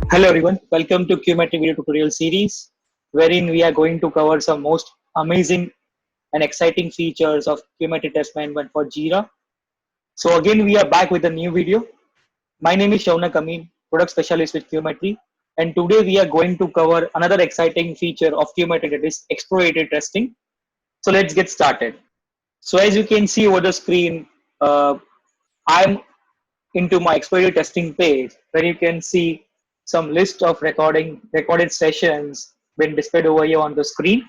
Hello everyone, welcome to Qmetry video tutorial series, wherein we are going to cover some most amazing and exciting features of Qmetry test management for Jira. So again, we are back with a new video. My name is Shaunak Amin, product specialist with Qmetry, and today we are going to cover another exciting feature of Qmetry, that is exploratory testing. So let's get started. So as you can see over the screen, I'm into my exploratory testing page, where you can see some list of recorded sessions being displayed over here on the screen.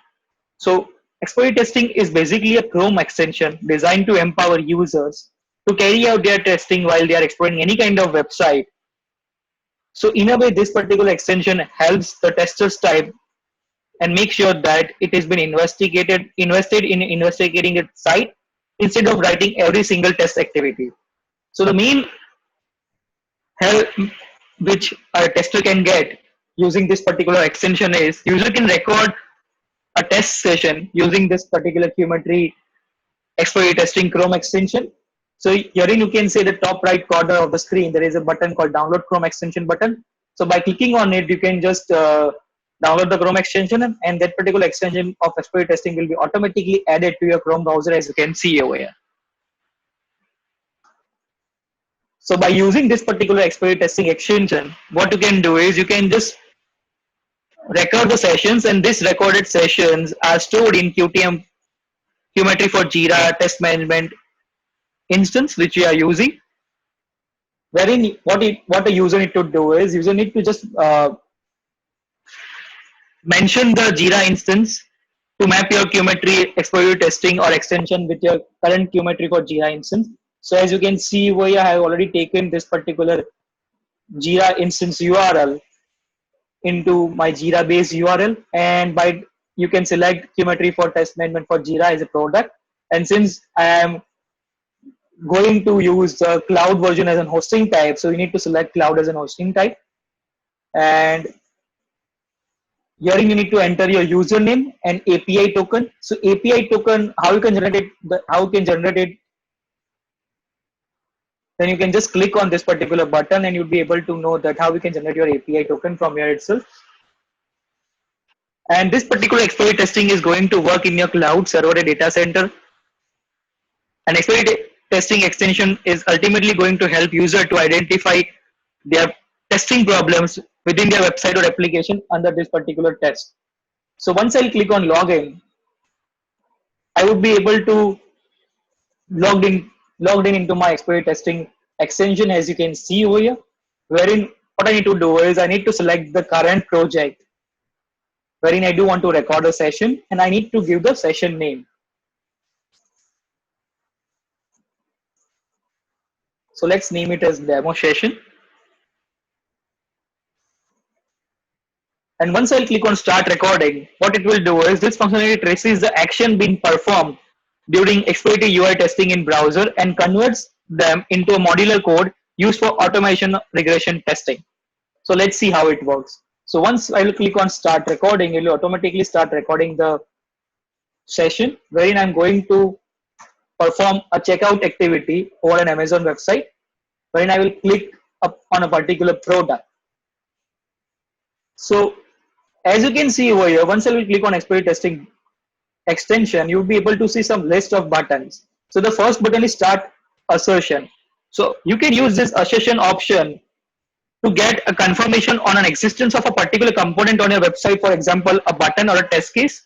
So exploratory testing is basically a Chrome extension designed to empower users to carry out their testing while they are exploring any kind of website. So in a way, this particular extension helps the testers type and make sure that it has been invested in investigating its site instead of writing every single test activity. So the main help which a tester can get using this particular extension is user can record a test session using this particular Qmetry exploratory testing Chrome extension. So herein you can see the top right corner of the screen, there is a button called download Chrome extension button. So by clicking on it, you can just download the Chrome extension, and that particular extension of exploratory testing will be automatically added to your Chrome browser, as you can see over here. So by using this particular exploratory testing extension, what you can do is you can just record the sessions, and these recorded sessions are stored in Qmetry for Jira test management instance, which we are using. Wherein what a user need to do is user need to just mention the Jira instance to map your Qmetry exploratory testing or extension with your current Qmetry for Jira instance. So as you can see over here, I have already taken this particular Jira instance URL into my Jira base URL, and by you can select Qmetry for test management for Jira as a product. And since I am going to use the cloud version as an hosting type, so you need to select cloud as an hosting type. And here you need to enter your username and API token. So API token, how you can generate it? How you can generate it? Then you can just click on this particular button, and you'll be able to know that how you can generate your API token from here itself. And this particular exploratory testing is going to work in your cloud server data center. An exploratory testing extension is ultimately going to help user to identify their testing problems within their website or application under this particular test. So once I click on login, I would be able to logged in logged in into my exploratory testing extension, as you can see over here. Wherein what I need to do is I need to select the current project wherein I do want to record a session, and I need to give the session name. So let's name it as demo session. And once I'll click on start recording, what it will do is this functionality traces the action being performed during exploratory UI testing in browser and converts them into a modular code used for automation regression testing. So let's see how it works. So once I will click on start recording, it will automatically start recording the session wherein I'm going to perform a checkout activity over an Amazon website, wherein I will click up on a particular product. So as you can see over here, once I will click on exploratory testing extension, you'll be able to see some list of buttons. So the first button is start assertion. So you can use this assertion option to get a confirmation on an existence of a particular component on your website, for example, a button or a test case.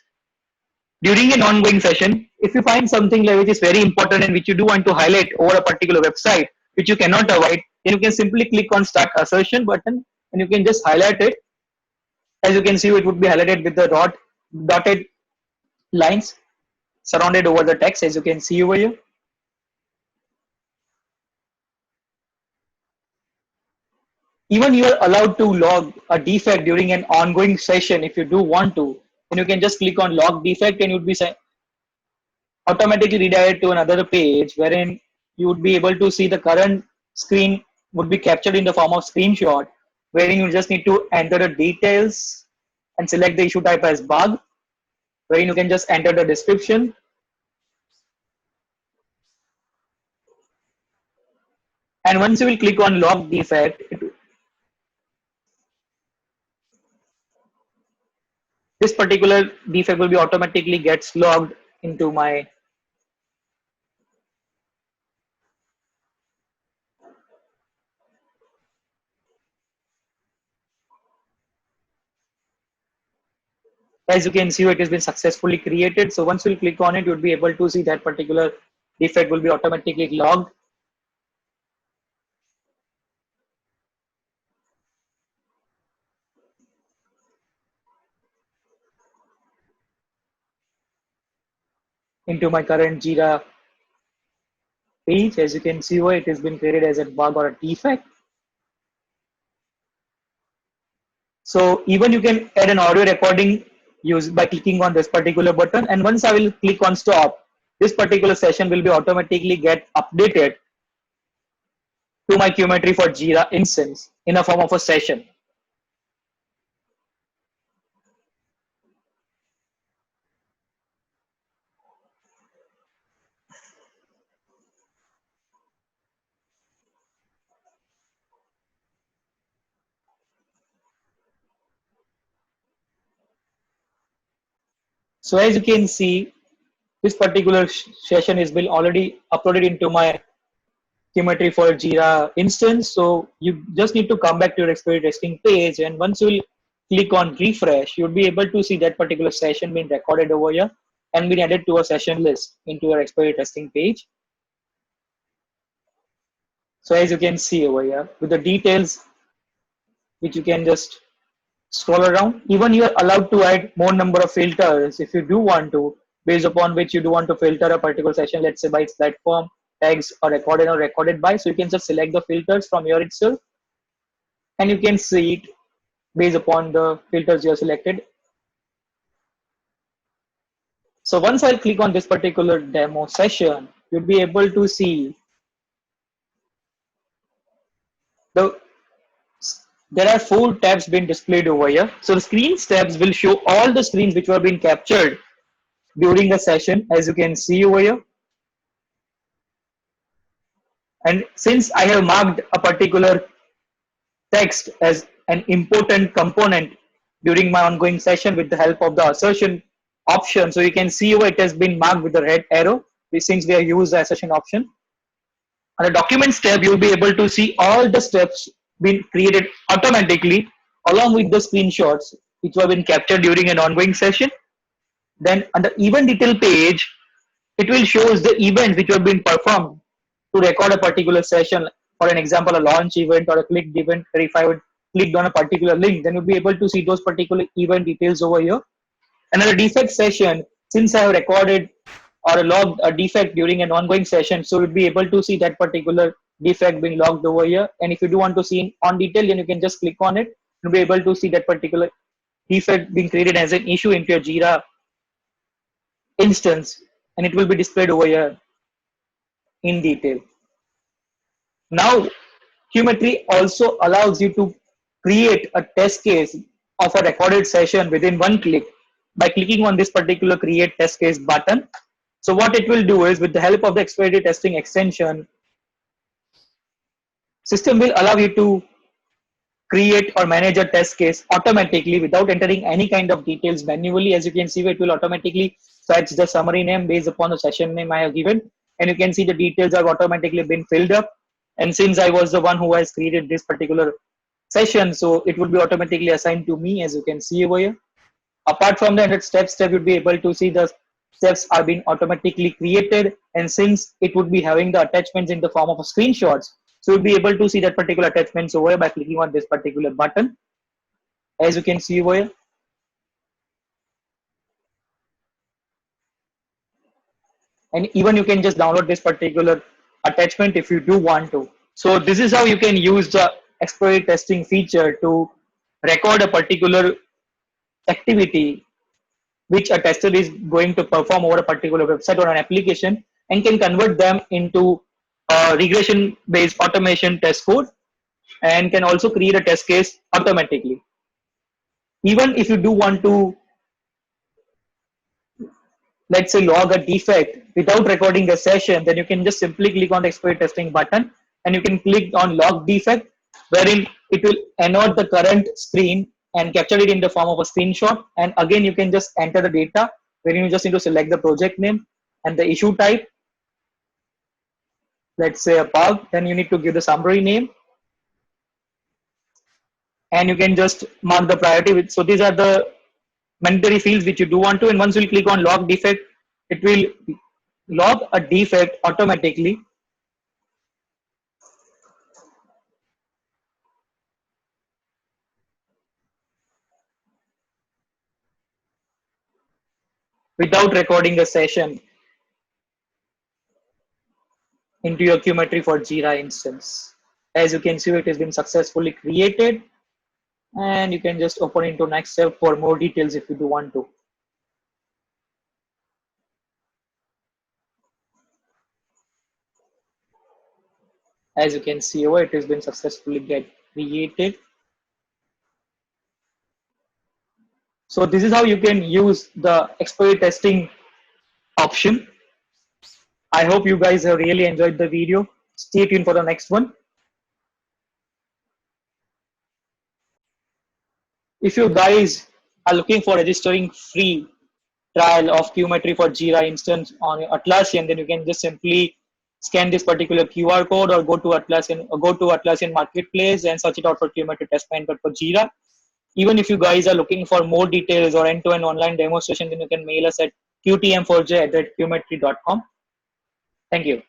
During an ongoing session, if you find something like which is very important and which you do want to highlight over a particular website, which you cannot avoid, then you can simply click on start assertion button, and you can just highlight it. As you can see, it would be highlighted with the dotted lines surrounded over the text, as you can see over here. Even you are allowed to log a defect during an ongoing session if you do want to. Then you can just click on log defect, and you'd be automatically redirect to another page wherein you would be able to see the current screen would be captured in the form of screenshot, wherein you just need to enter the details and select the issue type as bug, wherein you can just enter the description. And once you will click on log defect, this particular defect will be automatically gets logged into as you can see, it has been successfully created. So once we'll click on it, you'll be able to see that particular defect will be automatically logged into my current Jira page. As you can see, it has been created as a bug or a defect. So even you can add an audio recording use by clicking on this particular button. And once I will click on stop, this particular session will be automatically get updated to my Qmetry for Jira instance in a form of a session. So as you can see, this particular session is been already uploaded into my Qmetry for Jira instance. So you just need to come back to your experiment testing page, and once you will click on refresh, you'll be able to see that particular session being recorded over here and being added to a session list into your experiment testing page. So as you can see over here, with the details which you can just scroll around. Even you are allowed to add more number of filters if you do want to, based upon which you do want to filter a particular session, let's say by its platform, tags, or recorded by. So you can just select the filters from here itself, and you can see it based upon the filters you have selected. So once I click on this particular demo session, you'll be able to see the there are 4 tabs being displayed over here. So the screens tabs will show all the screens which were being captured during the session, as you can see over here. And since I have marked a particular text as an important component during my ongoing session with the help of the assertion option, so you can see over it has been marked with the red arrow since we have used the assertion option. On the documents tab, you'll be able to see all the steps being created automatically along with the screenshots which were been captured during an ongoing session. Then on the event detail page, it will show us the events which have been performed to record a particular session. For an example, a launch event or a clicked event, where if I would clicked on a particular link, then you'll be able to see those particular event details over here. Another defect session, since I have recorded or logged a defect during an ongoing session, so you'll be able to see that particular defect being logged over here. And if you do want to see on detail, then you can just click on it. You'll be able to see that particular defect being created as an issue into your Jira instance, and it will be displayed over here in detail. Now, Qmetry also allows you to create a test case of a recorded session within one click by clicking on this particular create test case button. So what it will do is, with the help of the exploratory testing extension, system will allow you to create or manage a test case automatically without entering any kind of details manually. As you can see, it will automatically fetch the summary name based upon the session name I have given, and you can see the details have automatically been filled up. And since I was the one who has created this particular session, so it would be automatically assigned to me, as you can see over here. Apart from that, at step you'd be able to see the steps are being automatically created, and since it would be having the attachments in the form of screenshots, so you'll be able to see that particular attachments over here by clicking on this particular button, as you can see over here. And even you can just download this particular attachment if you do want to. So this is how you can use the exploratory testing feature to record a particular activity which a tester is going to perform over a particular website or an application, and can convert them into regression based automation test code, and can also create a test case automatically. Even if you do want to, let's say, log a defect without recording a session, then you can just simply click on the exploratory testing button, and you can click on log defect, wherein it will annotate the current screen and captured it in the form of a screenshot. And again, you can just enter the data where you just need to select the project name and the issue type. Let's say a bug. Then you need to give the summary name, and you can just mark the priority with. So these are the mandatory fields which you do want to. And once you click on log defect, it will log a defect automatically without recording a session into your Qmetry for Jira instance. As you can see, it has been successfully created, and you can just open into next step for more details if you do want to. As you can see over, it has been successfully get created. So this is how you can use the exposure testing option. I hope you guys have really enjoyed the video. Stay tuned for the next one. If you guys are looking for registering free trial of Qmetry for Jira instance on Atlassian, then you can just simply scan this particular QR code or go to Atlassian Marketplace and search it out for Qmetry Test Manager for Jira. Even if you guys are looking for more details or end-to-end online demonstration, then you can mail us at qtm4j@qmetry.com. Thank you.